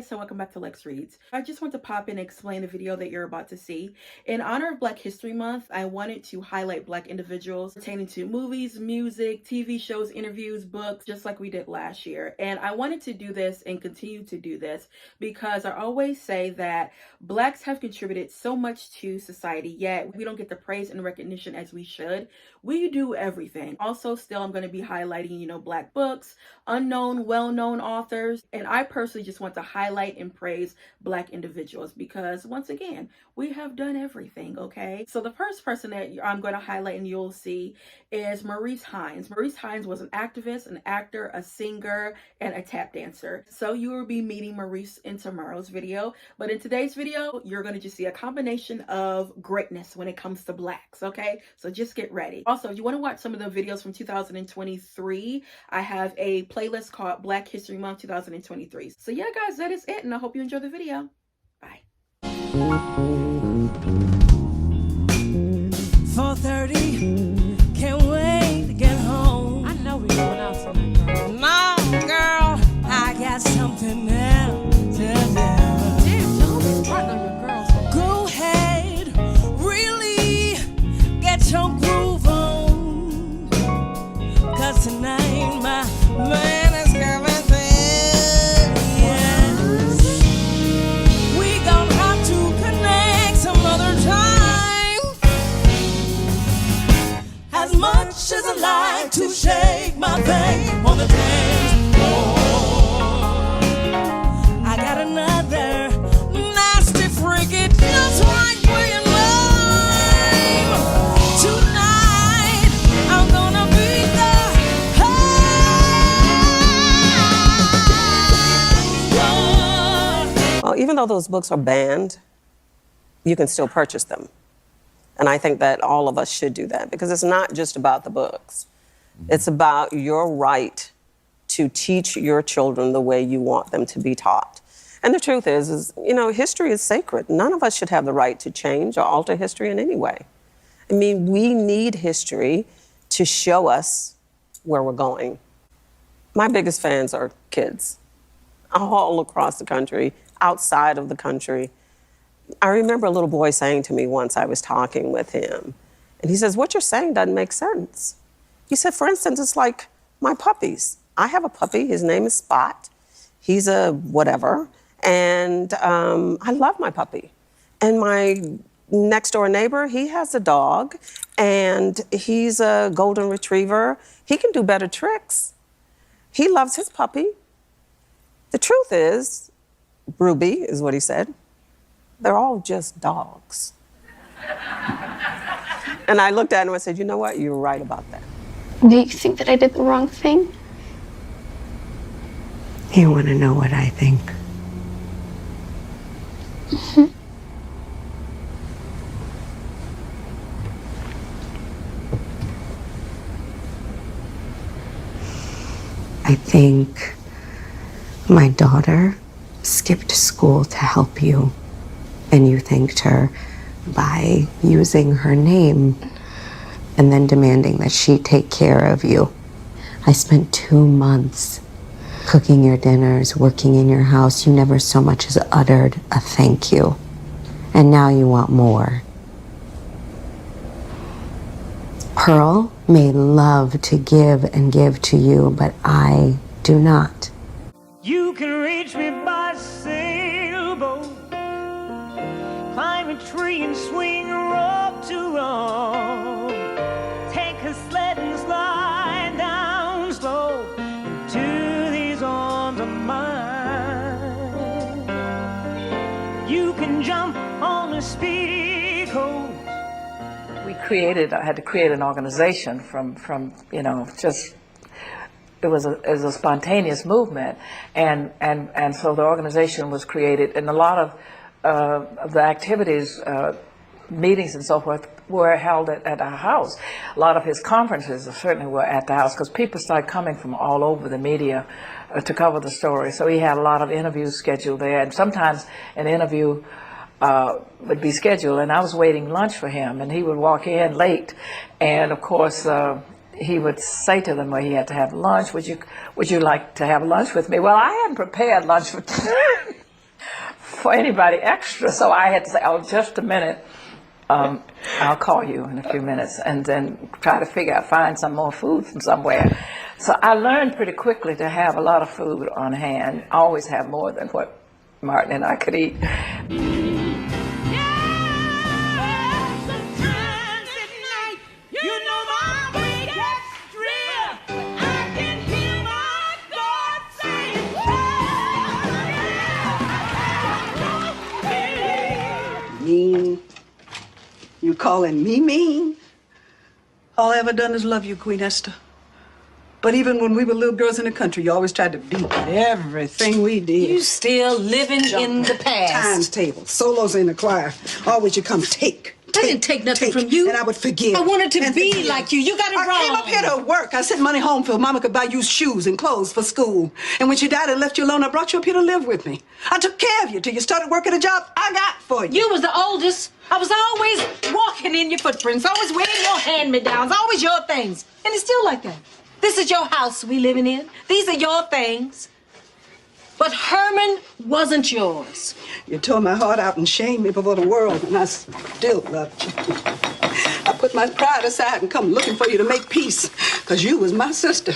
guys, so welcome back to Lex Reads. I just want to pop in and explain the video that you're about to see. In honor of Black History Month, I wanted to highlight Black individuals pertaining to movies, music, TV shows, interviews, books, just like we did last year. And I wanted to do this and continue to do this because I always say that Blacks have contributed so much to society, yet we don't get the praise and recognition as we should. We do everything. Also, still, I'm going to be highlighting, Black books, unknown, well-known authors, and I personally just want to highlight and praise Black individuals because, once again, we have done everything, okay? So the first person that I'm going to highlight and you'll see is Maurice Hines. Maurice Hines was an activist, an actor, a singer, and a tap dancer. So you will be meeting Maurice in tomorrow's video, but in today's video, you're going to just see a combination of greatness when it comes to Blacks, okay? So just get ready. Also, if you want to watch some of the videos from 2023, I have a playlist called Black History Month 2023. So yeah, guys, that is it, and I hope you enjoy the video. Bye. 4:30, can't wait to get home. I know we're going out tonight, girl. No, girl, I got something else to do. Damn, don't be front on your girls. Go ahead, really get your groove on. 'Cause tonight my man is coming through. Yes. We gonna have to connect some other time. As much as I like to shake my thing on the dance floor, I got another nasty freaky just right where you love. Tonight I'm gonna be there. Well, even though those books are banned, you can still purchase them. And I think that all of us should do that because it's not just about the books. It's about your right to teach your children the way you want them to be taught. And the truth is, history is sacred. None of us should have the right to change or alter history in any way. I mean, we need history to show us where we're going. My biggest fans are kids all across the country, outside of the country. I remember a little boy saying to me once, I was talking with him, and he says, what you're saying doesn't make sense. He said, for instance, it's like my puppies. I have a puppy, his name is Spot. He's a whatever, and I love my puppy. And my next door neighbor, he has a dog, and he's a golden retriever. He can do better tricks. He loves his puppy. The truth is, Ruby is what he said, they're all just dogs. And I looked at him and I said, you know what? You're right about that. Do you think that I did the wrong thing? You want to know what I think? Mm-hmm. I think my daughter skipped school to help you, and you thanked her by using her name and then demanding that she take care of you. I spent 2 months cooking your dinners, working in your house. You never so much as uttered a thank you. And now you want more. Pearl may love to give and give to you, but I do not. You can reach me by sailboat, climb a tree and swing a rope to rope, take a sled and slide down slow into these arms of mine. You can jump on a speedy coast. We had to create an organization from just. It was a spontaneous movement, and so the organization was created, and a lot of the activities, meetings and so forth, were held at our house. A lot of his conferences certainly were at the house because people started coming from all over the media to cover the story. So he had a lot of interviews scheduled there, and sometimes an interview would be scheduled, and I was waiting lunch for him, and he would walk in late, and of course. He would say to them, well, he had to have lunch. Would you like to have lunch with me? Well, I hadn't prepared lunch for for anybody extra. So I had to say, oh, just a minute. I'll call you in a few minutes, and then try to find some more food from somewhere. So I learned pretty quickly to have a lot of food on hand, always have more than what Martin and I could eat. Mean? You calling me mean? All I ever done is love you, Queen Esther. But even when we were little girls in the country, you always tried to beat everything we did. You still living in the past. Times table, solos in the choir. Always you come take. I didn't take nothing from you. And I would forgive. I wanted to be like you. You got it wrong. I came up here to work. I sent money home so Mama could buy you shoes and clothes for school. And when she died and left you alone, I brought you up here to live with me. I took care of you till you started working a job I got for you. You was the oldest. I was always walking in your footprints, always wearing your hand-me-downs, always your things. And it's still like that. This is your house we living in. These are your things. But Herman wasn't yours. You tore my heart out and shamed me before the world, and I still loved you. I put my pride aside and come looking for you to make peace, because you was my sister.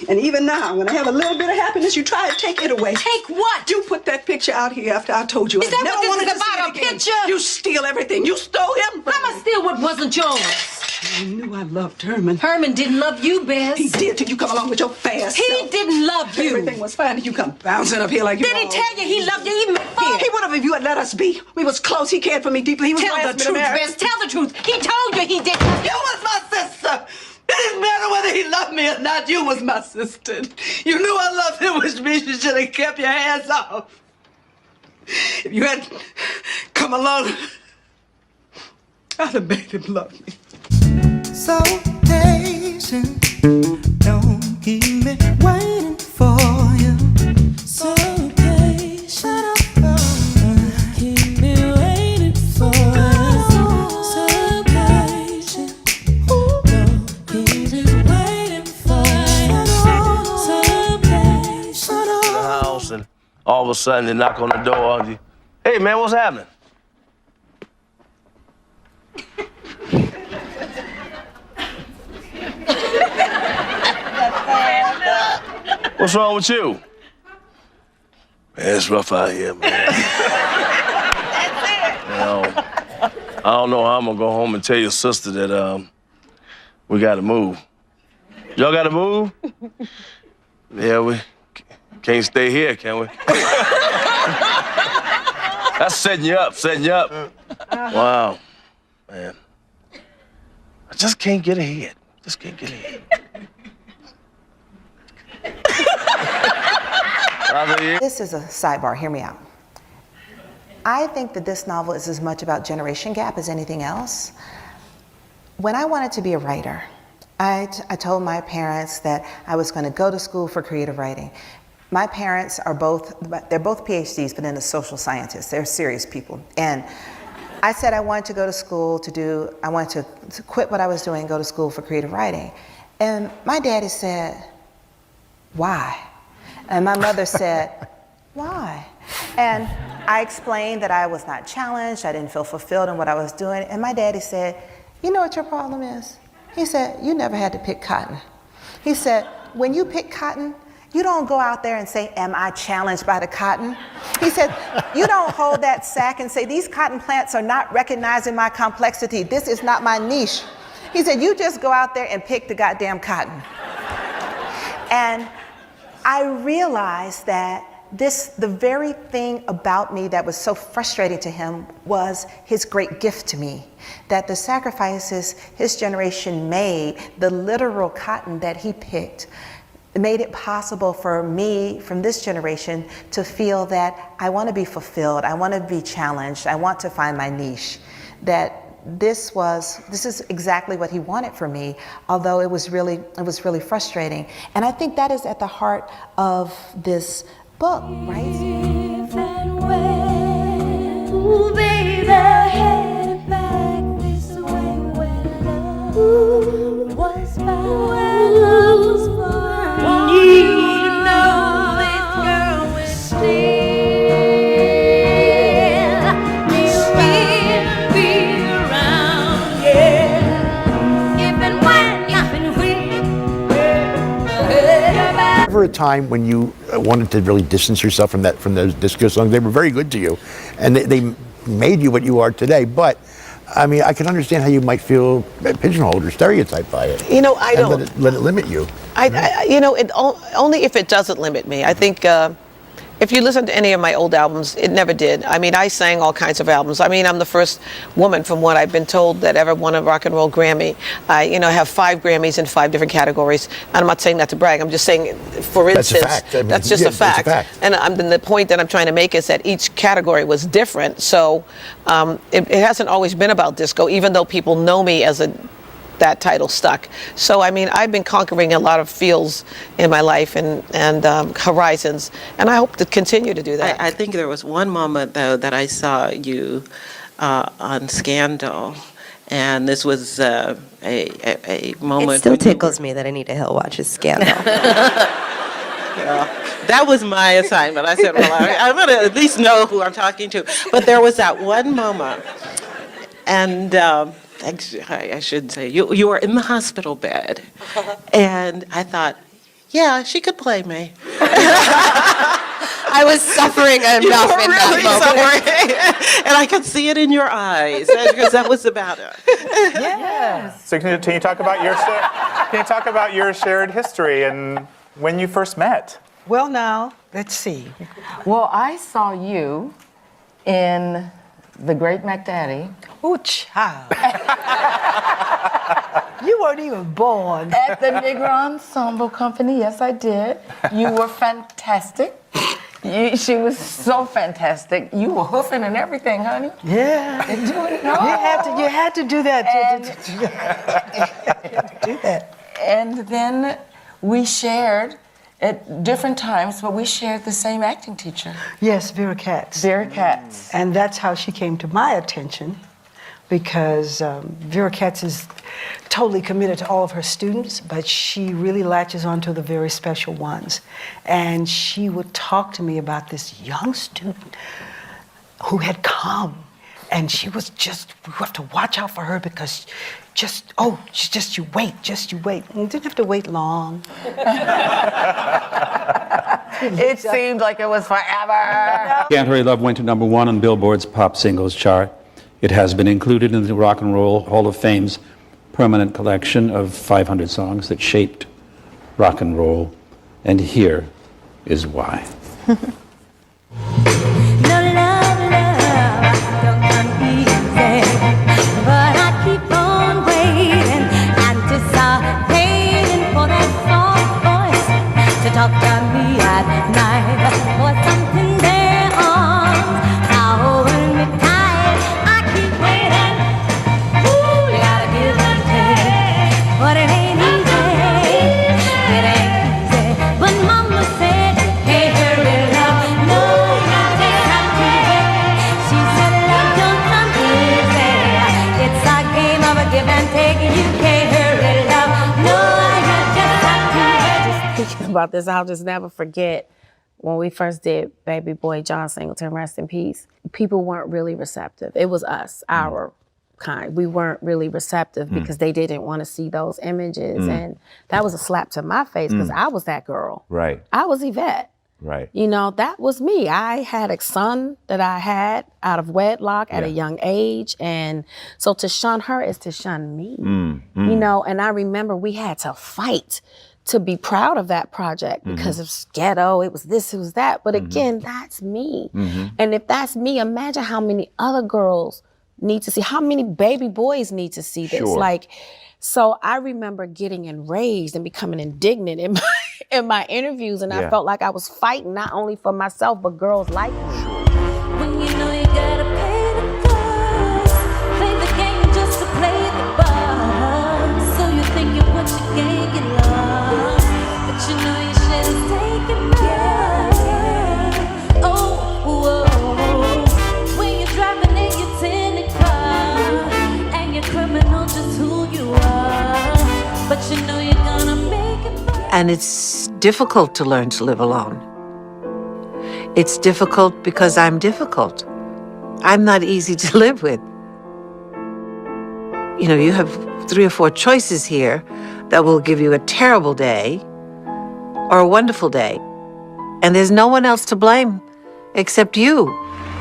And even now, when I have a little bit of happiness, you try to take it away. Take what? You put that picture out here after I told you Is I that never what wanted this to is see about, it a again. picture? You steal everything. You stole him. I'ma steal what wasn't yours. I knew I loved Herman. Herman didn't love you, Bess. He did till you come along with your fast He self. didn't love you. Everything was fine and you come bouncing up here like you Did he all- tell you he loved you even before? He would have if you had let us be. We was close. He cared for me deeply. He was Tell gonna the ask me to truth, marry. Bess. Tell the truth. He told you he did. You was my sister. It didn't matter whether he loved me or not. You was my sister. You knew I loved him, which means you should have kept your hands off. If you had come along, I'd have made him love me. So patient, don't keep me waiting for you. So patient, keep me waiting for you. So patient, don't keep me waiting for you. So patient. The house, and all of a sudden they knock on the door. Hey man, what's happening? What's wrong with you? Man, it's rough out here, man. I don't know how I'm gonna go home and tell your sister that we gotta move. Y'all gotta move? Yeah, we can't stay here, can we? That's setting you up, Wow, man. I just can't get ahead. This is a sidebar, hear me out. I think that this novel is as much about generation gap as anything else. When I wanted to be a writer, I told my parents that I was going to go to school for creative writing. My parents are they're both PhDs, but in the social scientists. They're serious people. And I said I wanted to go to school I wanted to quit what I was doing and go to school for creative writing. And my daddy said, why? And my mother said, why? And I explained that I was not challenged, I didn't feel fulfilled in what I was doing. And my daddy said, you know what your problem is? He said, you never had to pick cotton. He said, when you pick cotton, you don't go out there and say, am I challenged by the cotton? He said, you don't hold that sack and say, these cotton plants are not recognizing my complexity. This is not my niche. He said, you just go out there and pick the goddamn cotton. And I realized that the very thing about me that was so frustrating to him was his great gift to me. That the sacrifices his generation made, the literal cotton that he picked, made it possible for me from this generation to feel that I want to be fulfilled, I want to be challenged, I want to find my niche. That this is exactly what he wanted for me, although it was really frustrating. And I think that is at the heart of this book, right? Ooh, baby, headed back this way when love was found. When love was found. You know this girl will stay. ever a time when you wanted to really distance yourself from those disco songs? They were very good to you, and they made you what you are today. But I mean, I can understand how you might feel pigeonholed or stereotyped by it. You know, I don't let it limit you. Only if it doesn't limit me. I think if you listen to any of my old albums, it never did. I mean, I sang all kinds of albums. I mean, I'm the first woman, from what I've been told, that ever won a rock and roll Grammy. I, have 5 Grammys in 5 different categories. And I'm not saying that to brag. I'm just saying, for instance, that's a fact. I mean, that's just a fact. And the point that I'm trying to make is that each category was different. So it hasn't always been about disco, even though people know me as that title stuck. So, I mean, I've been conquering a lot of fields in my life and horizons, and I hope to continue to do that. I think there was one moment, though, that I saw you on Scandal, and this was a moment. It still tickles me that Anita Hill watches Scandal. That was my assignment. I said, well, I'm going to at least know who I'm talking to. But there was that one moment, and I should say, you were in the hospital bed, and I thought, yeah, she could play me. I was suffering enough in that moment. And I could see it in your eyes, because that was about it. Yes. So can you talk about your shared history and when you first met? Well, now, let's see. Well, I saw you in The Great Mac Daddy. Oh, child. You weren't even born. At the Negro Ensemble Company, yes, I did. You were fantastic. She was so fantastic. You were hoofing and everything, honey. Yeah. And doing it all. You had to do that. Do that. And then we shared at different times, but we shared the same acting teacher. Yes, Vera Katz. Vera Katz. And that's how she came to my attention, because Vera Katz is totally committed to all of her students, but she really latches onto the very special ones. And she would talk to me about this young student who had come, and she was just, we have to watch out for her because you wait. And didn't have to wait long. It seemed like it was forever. Can't Hurry Love went to #1 on Billboard's pop singles chart. It has been included in the Rock and Roll Hall of Fame's permanent collection of 500 songs that shaped rock and roll. And here is why. But I keep on waiting, anticipating for that soft voice to talk to me at night, for something there arms, now holding me tight. I keep waiting. Ooh, you gotta give and take, but it ain't easy. It ain't easy. But Mama said, hey, hurry, love, no, you just have to wait. She said, love don't come easy. It's a game of a give and take, and you can't hurry, love. No, you just have to wait. Thinking about this, I'll just never forget when we first did Baby Boy John Singleton, rest in peace. People weren't really receptive. It was us, our kind. We weren't really receptive because they didn't want to see those images. And that was a slap to my face because I was that girl. Right. I was Yvette. Right. You know, that was me. I had a son that I had out of wedlock at a young age. And so to shun her is to shun me. You know, and I remember we had to fight to be proud of that project because it was ghetto, it was this, it was that. But again, that's me. And if that's me, imagine how many other girls need to see, how many baby boys need to see this. Sure. Like, so I remember getting enraged and becoming indignant in my interviews, and I felt like I was fighting not only for myself, but girls like me. When you know you gotta pay the price, play the game just to play the ball. So you think you what you can't get lost, but you know you shouldn't take it back. Oh, when you're driving in your tinted car, and you're criminal just who you are, but you know you're gonna make it back. And it's difficult to learn to live alone. It's difficult because I'm difficult. I'm not easy to live with. You know, you have 3 or 4 choices here that will give you a terrible day, or a wonderful day. And there's no one else to blame except you.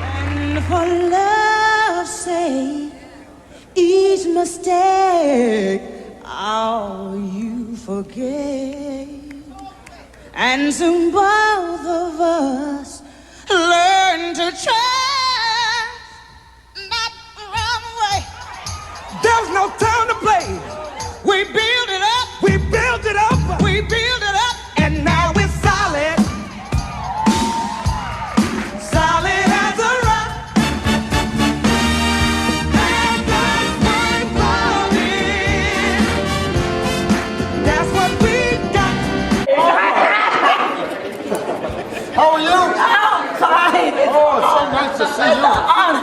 And for love's sake, each mistake, all you forget. And soon both of us learn to trust, not run away. There's no time to play. We build it up. We build it up. We build it up. And now it's solid. Solid as a rock. And that's what we got. How are you? Oh, fine. Oh, it's so nice to see you.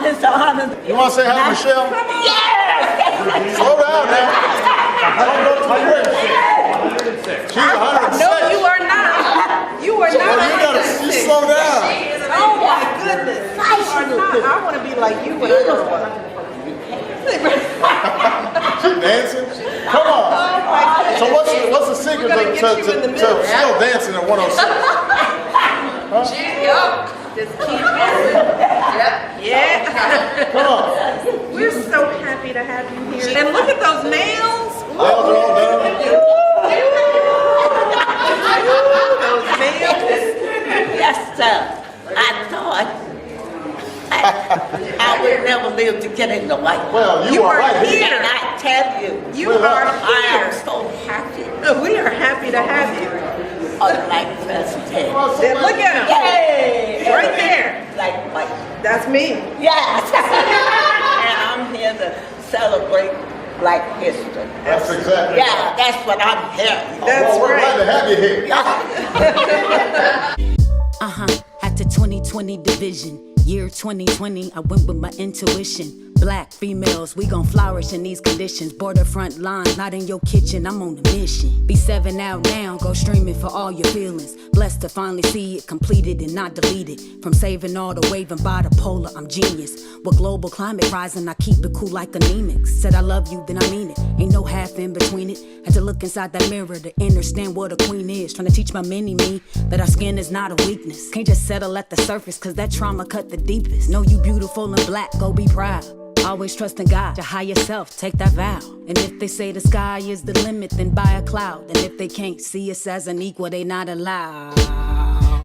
It's an honor. You want to say hi to Michelle? Yes! Slow down now. Don't go too quick. She's 106. No, you are not. You are not. Well, you gotta slow down. Oh my goodness. You are not. I want to be like you when I grow up. She dancing? Come on. So what's the secret to still dancing at 106? Huh? Just keep moving. Yep. Yeah. Come on. We're so happy to have you here. And look at those nails. Nails are all done. Those nails. Yes, sir. I thought I would never live to get in the White House. Well, you are right here. And I tell you, You are I am here. so happy. We are happy to have you. Unlike President. Then look at him. Yay! Right there. Like White. That's me. Yes. And I'm here to celebrate Black history. That's exactly Yeah, that's what I'm here for. That's We're right. glad to have you here. At the 2020 division, year 2020, I went with my intuition. Black females, we gon' flourish in these conditions. Border front lines, not in your kitchen, I'm on a mission. B7 out now, go streaming for all your feelings. Blessed to finally see it completed and not deleted. From saving all the waving by the polar, I'm genius. With global climate rising, I keep it cool like anemics. Said I love you, then I mean it. Ain't no half in between it. Had to look inside that mirror to understand what a queen is. Trying to teach my mini-me that our skin is not a weakness. Can't just settle at the surface, cause that trauma cut the deepest. Know you beautiful and black, go be proud. Always trust in God, your higher self, take that vow. And if they say the sky is the limit, then buy a cloud. And if they can't see us as an equal, they not allowed.